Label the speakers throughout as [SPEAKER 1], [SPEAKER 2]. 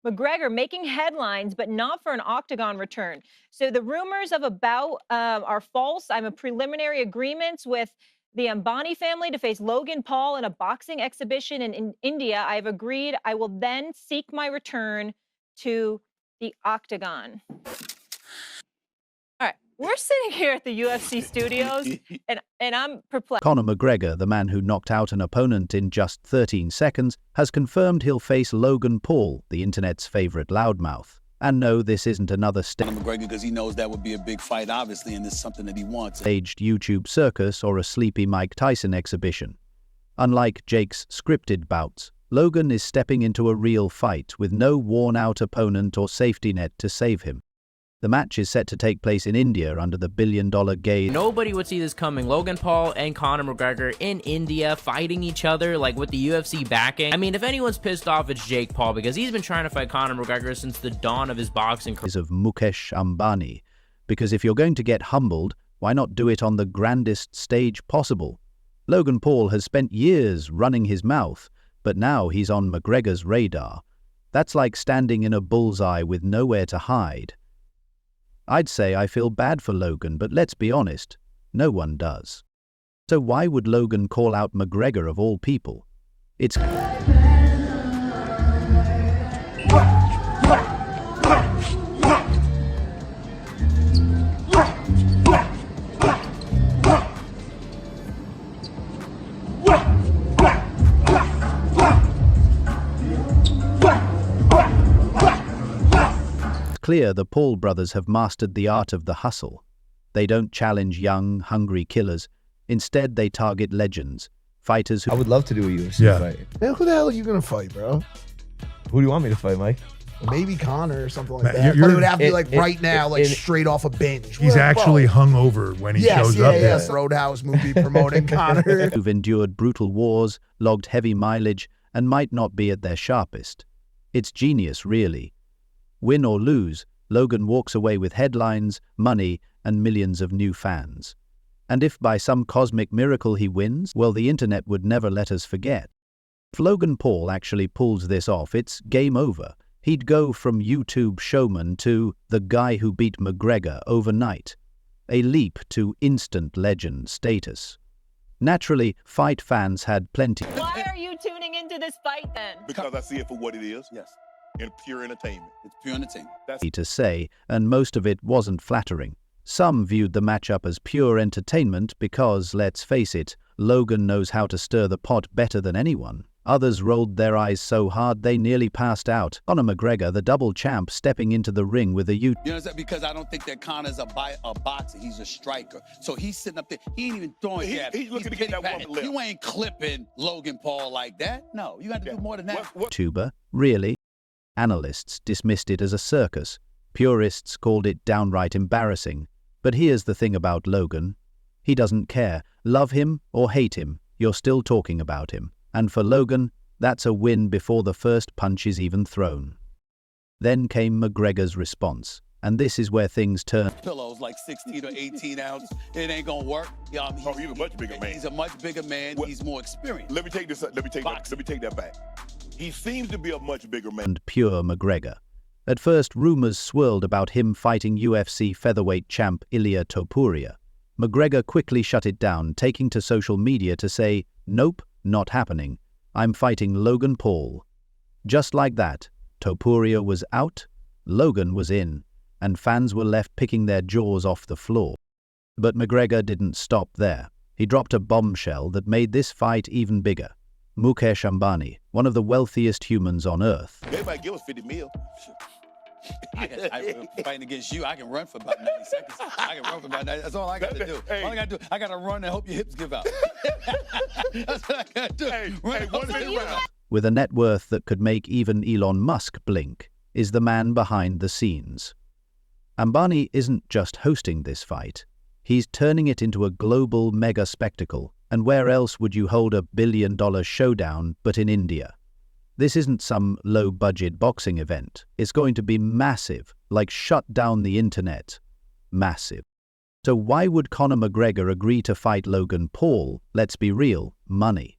[SPEAKER 1] McGregor making headlines, but not for an octagon return. So the rumors of a bout are false. I'm a preliminary agreements with the Ambani family to face Logan Paul in a boxing exhibition in India. I've agreed I will then seek my return to the octagon. All right, we're sitting here at the UFC studios, and I'm perplexed.
[SPEAKER 2] Conor McGregor, the man who knocked out an opponent in just 13 seconds, has confirmed he'll face Logan Paul, the internet's favorite loudmouth. And no, this isn't another
[SPEAKER 3] Conor McGregor, because he knows that would be a big fight, obviously, and it's something that he wants.
[SPEAKER 2] Staged YouTube circus or a sleepy Mike Tyson exhibition. Unlike Jake's scripted bouts, Logan is stepping into a real fight with no worn-out opponent or safety net to save him. The match is set to take place in India under the billion-dollar gaze.
[SPEAKER 4] Nobody would see this coming. Logan Paul and Conor McGregor in India fighting each other, like with the UFC backing. I mean, if anyone's pissed off, it's Jake Paul, because he's been trying to fight Conor McGregor since the dawn of his boxing career.
[SPEAKER 2] Of Mukesh Ambani, because if you're going to get humbled, why not do it on the grandest stage possible? Logan Paul has spent years running his mouth, but now he's on McGregor's radar. That's like standing in a bullseye with nowhere to hide. I'd say I feel bad for Logan, but let's be honest, no one does. So why would Logan call out McGregor of all people? It's clear the Paul brothers have mastered the art of the hustle. They don't challenge young, hungry killers. Instead, they target legends, fighters who...
[SPEAKER 5] I would love to do a UFC fight.
[SPEAKER 6] Man, who the hell are you gonna fight, bro?
[SPEAKER 5] Who do you want me to fight, Mike?
[SPEAKER 6] Maybe Conor or something like that. But it would have to be like right now, like straight off a binge.
[SPEAKER 7] He's actually hungover when he shows up.
[SPEAKER 6] Yes, Roadhouse movie promoting Conor.
[SPEAKER 2] Who've endured brutal wars, logged heavy mileage, and might not be at their sharpest. It's genius, really. Win or lose, Logan walks away with headlines, money, and millions of new fans. And if by some cosmic miracle he wins, well, the internet would never let us forget. If Logan Paul actually pulls this off, it's game over. He'd go from YouTube showman to the guy who beat McGregor overnight. A leap to instant legend status. Naturally, fight fans had plenty.
[SPEAKER 1] Why are you tuning into this fight then?
[SPEAKER 8] Because I see it for what it is.
[SPEAKER 3] Yes.
[SPEAKER 8] And pure entertainment.
[SPEAKER 3] It's pure entertainment.
[SPEAKER 8] That's
[SPEAKER 2] To say, and most of it wasn't flattering. Some viewed the matchup as pure entertainment because, let's face it, Logan knows how to stir the pot better than anyone. Others rolled their eyes so hard they nearly passed out. Conor McGregor, the double champ, stepping into the ring with a
[SPEAKER 3] You understand? Because I don't think that Conor's a boxer. He's a striker. So he's sitting up there. He ain't even throwing jabs.
[SPEAKER 8] He's looking to get that one left.
[SPEAKER 3] You ain't clipping Logan Paul like that. No, you got to do more than that.
[SPEAKER 2] tuber. Really? Analysts dismissed it as a circus. Purists called it downright embarrassing. But here's the thing about Logan. He doesn't care. Love him or hate him, you're still talking about him. And for Logan, that's a win before the first punch is even thrown. Then came McGregor's response, and this is where things turn.
[SPEAKER 3] Pillows like 16 or 18 ounce. It ain't gonna work.
[SPEAKER 8] He's a much bigger man.
[SPEAKER 3] He's a much bigger man.
[SPEAKER 8] Well,
[SPEAKER 3] he's more experienced.
[SPEAKER 8] Let me take this. Let me take that back. He seems to be a much bigger man.
[SPEAKER 2] And pure McGregor. At first, rumors swirled about him fighting UFC featherweight champ Ilia Topuria. McGregor quickly shut it down, taking to social media to say, "Nope, not happening. I'm fighting Logan Paul." Just like that, Topuria was out, Logan was in, and fans were left picking their jaws off the floor. But McGregor didn't stop there. He dropped a bombshell that made this fight even bigger. Mukesh Ambani, one of the wealthiest humans on Earth.
[SPEAKER 8] They might give us 50 mil.
[SPEAKER 3] I fighting against you, I can run for about 90 seconds. I can run for about 90. That's all I got to do.
[SPEAKER 8] Hey.
[SPEAKER 3] All I got to do, I got to run and hope your hips give out. That's what I got to do.
[SPEAKER 8] Hey, one big round.
[SPEAKER 2] With a net worth that could make even Elon Musk blink, is the man behind the scenes. Ambani isn't just hosting this fight. He's turning it into a global mega spectacle. And where else would you hold a billion-dollar showdown but in India? This isn't some low-budget boxing event. It's going to be massive, like shut down the internet. Massive. So why would Conor McGregor agree to fight Logan Paul? Let's be real, money.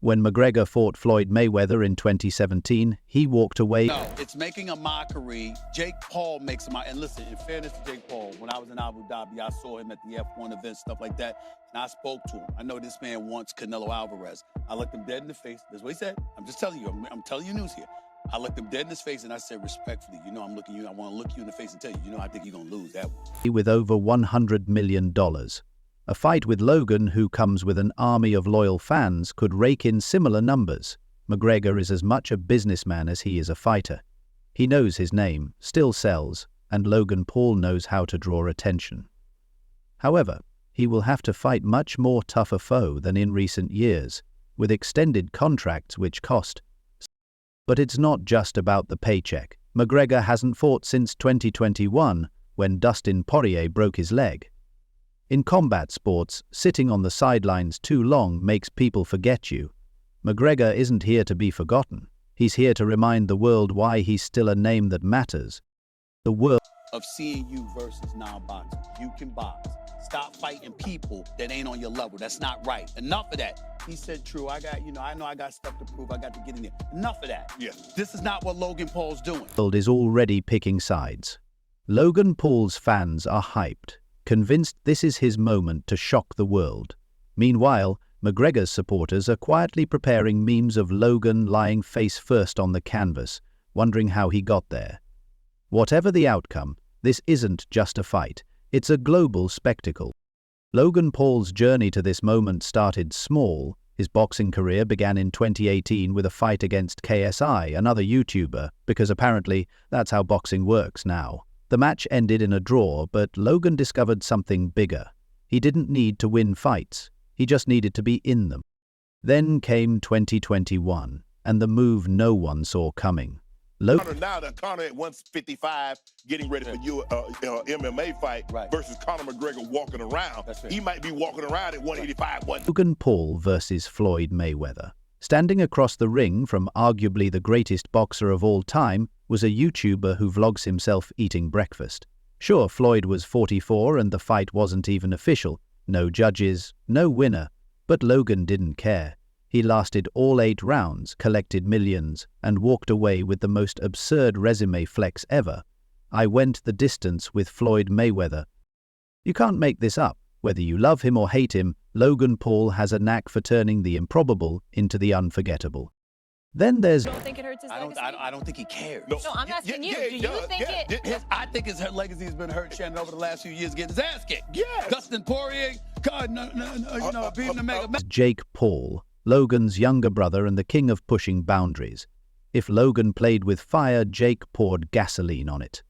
[SPEAKER 2] When McGregor fought Floyd Mayweather in 2017, he walked away.
[SPEAKER 3] No, it's making a mockery. Jake Paul makes a mockery. And listen, in fairness to Jake Paul, when I was in Abu Dhabi, I saw him at the F1 event, stuff like that, and I spoke to him. I know this man wants Canelo Alvarez. I looked him dead in the face. That's what he said. I'm just telling you. I'm telling you news here. I looked him dead in his face and I said, respectfully, you know, I'm looking you. I want to look you in the face and tell you, you know, I think you're going to lose that one.
[SPEAKER 2] With over $100 million. A fight with Logan, who comes with an army of loyal fans, could rake in similar numbers. McGregor is as much a businessman as he is a fighter. He knows his name, still sells, and Logan Paul knows how to draw attention. However, he will have to fight much more tougher foe than in recent years, with extended contracts which cost. But it's not just about the paycheck. McGregor hasn't fought since 2021, when Dustin Poirier broke his leg. In combat sports, sitting on the sidelines too long makes people forget you. McGregor isn't here to be forgotten. He's here to remind the world why he's still a name that matters. The world
[SPEAKER 3] of seeing you versus non-boxers. You can box. Stop fighting people that ain't on your level. That's not right. Enough of that. He said, true, I know I got stuff to prove. I got to get in there. Enough of that. Yeah. This is not what Logan Paul's doing.
[SPEAKER 2] The world is already picking sides. Logan Paul's fans are hyped, convinced this is his moment to shock the world. Meanwhile, McGregor's supporters are quietly preparing memes of Logan lying face first on the canvas, wondering how he got there. Whatever the outcome, this isn't just a fight, it's a global spectacle. Logan Paul's journey to this moment started small. His boxing career began in 2018 with a fight against KSI, another YouTuber, because apparently that's how boxing works now. The match ended in a draw, but Logan discovered something bigger. He didn't need to win fights, he just needed to be in them. Then came 2021, and the move no one saw coming.
[SPEAKER 8] Now that Conor at 155 getting ready for your MMA fight versus Conor McGregor walking around. He might be walking around at 185.
[SPEAKER 2] Logan Paul versus Floyd Mayweather. Standing across the ring from arguably the greatest boxer of all time was a YouTuber who vlogs himself eating breakfast. Sure, Floyd was 44 and the fight wasn't even official. No judges, no winner. But Logan didn't care. He lasted all 8 rounds, collected millions, and walked away with the most absurd resume flex ever. I went the distance with Floyd Mayweather. You can't make this up. Whether you love him or hate him, Logan Paul has a knack for turning the improbable into the unforgettable. Then there's...
[SPEAKER 1] You don't think it hurts his legacy?
[SPEAKER 3] I don't think he cares.
[SPEAKER 1] No, I'm asking you. Do you think it...
[SPEAKER 3] I think his legacy has been hurt, Shannon, over the last few years, getting his ass kicked. Yes. Dustin Poirier, God, beating the mega...
[SPEAKER 2] Jake Paul, Logan's younger brother and the king of pushing boundaries. If Logan played with fire, Jake poured gasoline on it.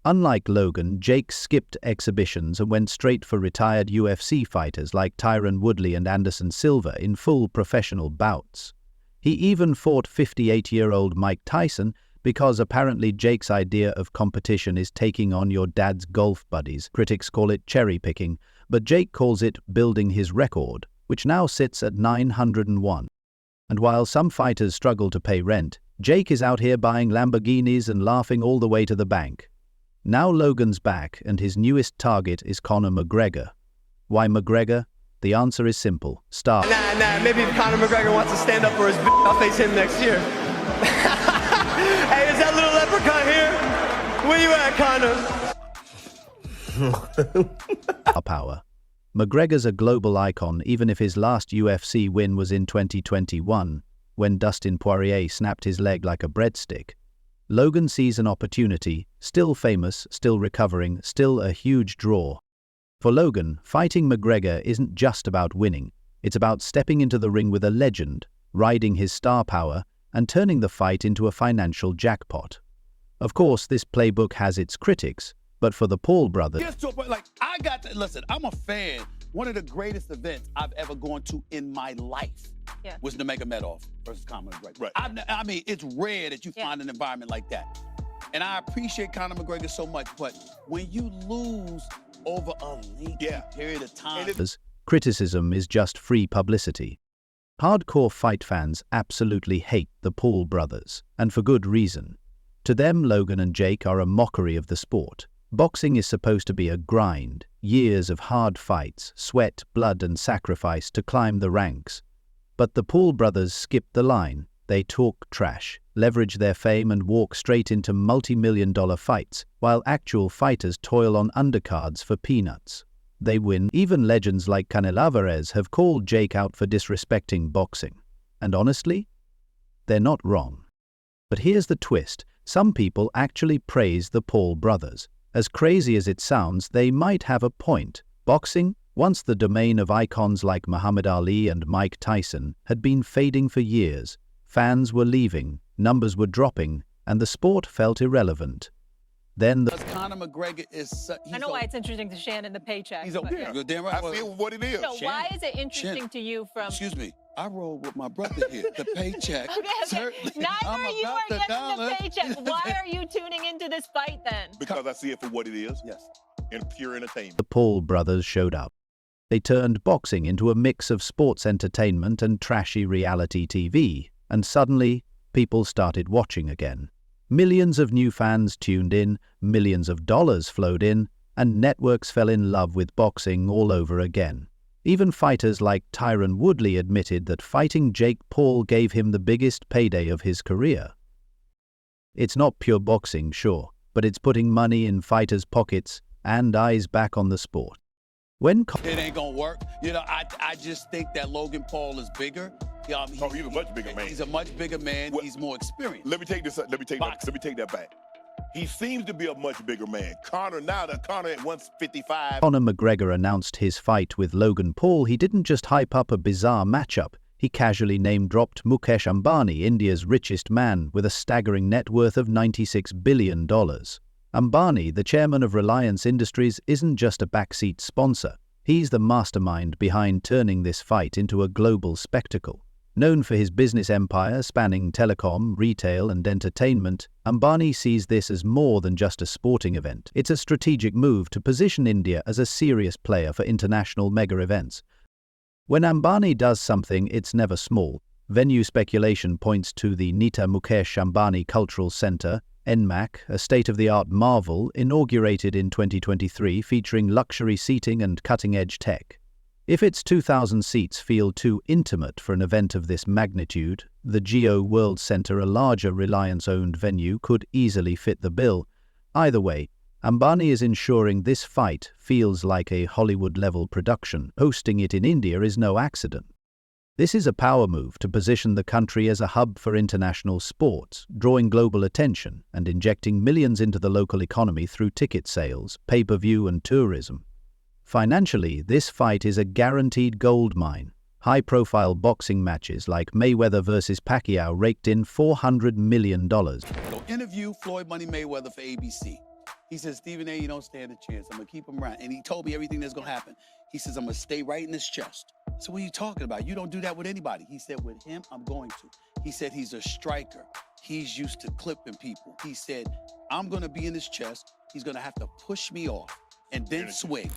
[SPEAKER 2] Unlike Logan, Jake skipped exhibitions and went straight for retired UFC fighters like Tyron Woodley and Anderson Silva in full professional bouts. He even fought 58-year-old Mike Tyson because apparently Jake's idea of competition is taking on your dad's golf buddies. Critics call it cherry-picking, but Jake calls it building his record, which now sits at 901. And while some fighters struggle to pay rent, Jake is out here buying Lamborghinis and laughing all the way to the bank. Now Logan's back, and his newest target is Conor McGregor. Why McGregor? The answer is simple.
[SPEAKER 9] Maybe if Conor McGregor wants to stand up for his bitch, I'll face him next year. Hey, is that little leprechaun here? Where you at, Conor?
[SPEAKER 2] Power. McGregor's a global icon, even if his last UFC win was in 2021, when Dustin Poirier snapped his leg like a breadstick. Logan sees an opportunity, still famous, still recovering, still a huge draw. For Logan, fighting McGregor isn't just about winning. It's about stepping into the ring with a legend, riding his star power, and turning the fight into a financial jackpot. Of course, this playbook has its critics, but for the Paul brothers...
[SPEAKER 3] Listen, I'm a fan. One of the greatest events I've ever gone to in my life was the Nurmagomedov versus Conor McGregor. I mean, it's rare that you find an environment like that. And I appreciate Conor McGregor so much, but when you lose over a lengthy period of time...
[SPEAKER 2] Criticism is just free publicity. Hardcore fight fans absolutely hate the Paul brothers, and for good reason. To them, Logan and Jake are a mockery of the sport. Boxing is supposed to be a grind, years of hard fights, sweat, blood and sacrifice to climb the ranks. But the Paul brothers skipped the line. They talk trash, leverage their fame and walk straight into multi-million-dollar fights, while actual fighters toil on undercards for peanuts. They win. Even legends like Canelo Alvarez have called Jake out for disrespecting boxing. And honestly, they're not wrong. But here's the twist. Some people actually praise the Paul brothers. As crazy as it sounds, they might have a point. Boxing, once the domain of icons like Muhammad Ali and Mike Tyson, had been fading for years. Fans were leaving, numbers were dropping, and the sport felt irrelevant. Then
[SPEAKER 3] Because Conor McGregor is...
[SPEAKER 1] I know why it's interesting to Shannon, the paycheck.
[SPEAKER 3] He's okay.
[SPEAKER 1] But-
[SPEAKER 3] You're damn right.
[SPEAKER 8] I see what it is.
[SPEAKER 1] No, why is it interesting to you from...
[SPEAKER 3] Excuse me. I roll with my brother here. The paycheck.
[SPEAKER 1] Okay.
[SPEAKER 3] Certainly.
[SPEAKER 1] Neither
[SPEAKER 3] I'm
[SPEAKER 1] of you
[SPEAKER 3] about
[SPEAKER 1] are
[SPEAKER 3] the
[SPEAKER 1] getting
[SPEAKER 3] dollar.
[SPEAKER 1] the paycheck. Why are you tuning into this fight then?
[SPEAKER 8] Because I see it for what it is.
[SPEAKER 3] Yes.
[SPEAKER 8] In pure entertainment.
[SPEAKER 2] the Paul brothers showed up. They turned boxing into a mix of sports entertainment and trashy reality TV, and suddenly, people started watching again. Millions of new fans tuned in, millions of dollars flowed in, and networks fell in love with boxing all over again. Even fighters like Tyron Woodley admitted that fighting Jake Paul gave him the biggest payday of his career. It's not pure boxing, sure, but it's putting money in fighters' pockets and eyes back on the sport. When
[SPEAKER 3] It ain't gonna work. You know, I just think that Logan Paul is bigger.
[SPEAKER 8] He's a much bigger man.
[SPEAKER 3] He's a much bigger man.
[SPEAKER 8] Well,
[SPEAKER 3] he's more experienced.
[SPEAKER 8] Let me take that back. He seems to be a much bigger man. Conor at 155.
[SPEAKER 2] Conor McGregor announced his fight with Logan Paul, he didn't just hype up a bizarre matchup. He casually name-dropped Mukesh Ambani, India's richest man, with a staggering net worth of $96 billion. Ambani, the chairman of Reliance Industries, isn't just a backseat sponsor. He's the mastermind behind turning this fight into a global spectacle. Known for his business empire spanning telecom, retail, and entertainment, Ambani sees this as more than just a sporting event. It's a strategic move to position India as a serious player for international mega events. When Ambani does something, it's never small. Venue speculation points to the Nita Mukesh Ambani Cultural Center, NMAC, a state-of-the-art marvel inaugurated in 2023 featuring luxury seating and cutting-edge tech. If its 2,000 seats feel too intimate for an event of this magnitude, the Geo World Center, a larger Reliance-owned venue, could easily fit the bill. Either way, Ambani is ensuring this fight feels like a Hollywood-level production. Hosting it in India is no accident. This is a power move to position the country as a hub for international sports, drawing global attention and injecting millions into the local economy through ticket sales, pay-per-view, and tourism. Financially, this fight is a guaranteed gold mine. High-profile boxing matches like Mayweather versus Pacquiao raked in $400 million.
[SPEAKER 3] So interview Floyd Money Mayweather for ABC. He says, Stephen A., you don't stand a chance. I'm going to keep him around. And he told me everything that's going to happen. He says, I'm going to stay right in his chest. So what are you talking about? You don't do that with anybody. He said, with him, I'm going to. He said, he's a striker. He's used to clipping people. He said, I'm going to be in his chest. He's going to have to push me off and then swing.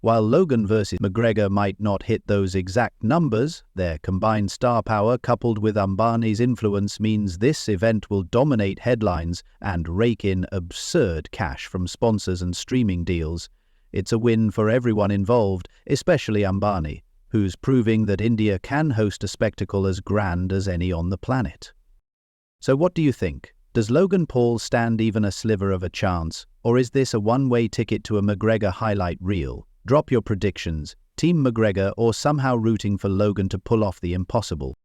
[SPEAKER 2] While Logan versus McGregor might not hit those exact numbers, their combined star power coupled with Ambani's influence means this event will dominate headlines and rake in absurd cash from sponsors and streaming deals. It's a win for everyone involved, especially Ambani, who's proving that India can host a spectacle as grand as any on the planet. So what do you think? Does Logan Paul stand even a sliver of a chance, or is this a one-way ticket to a McGregor highlight reel? Drop your predictions, Team McGregor or somehow rooting for Logan to pull off the impossible.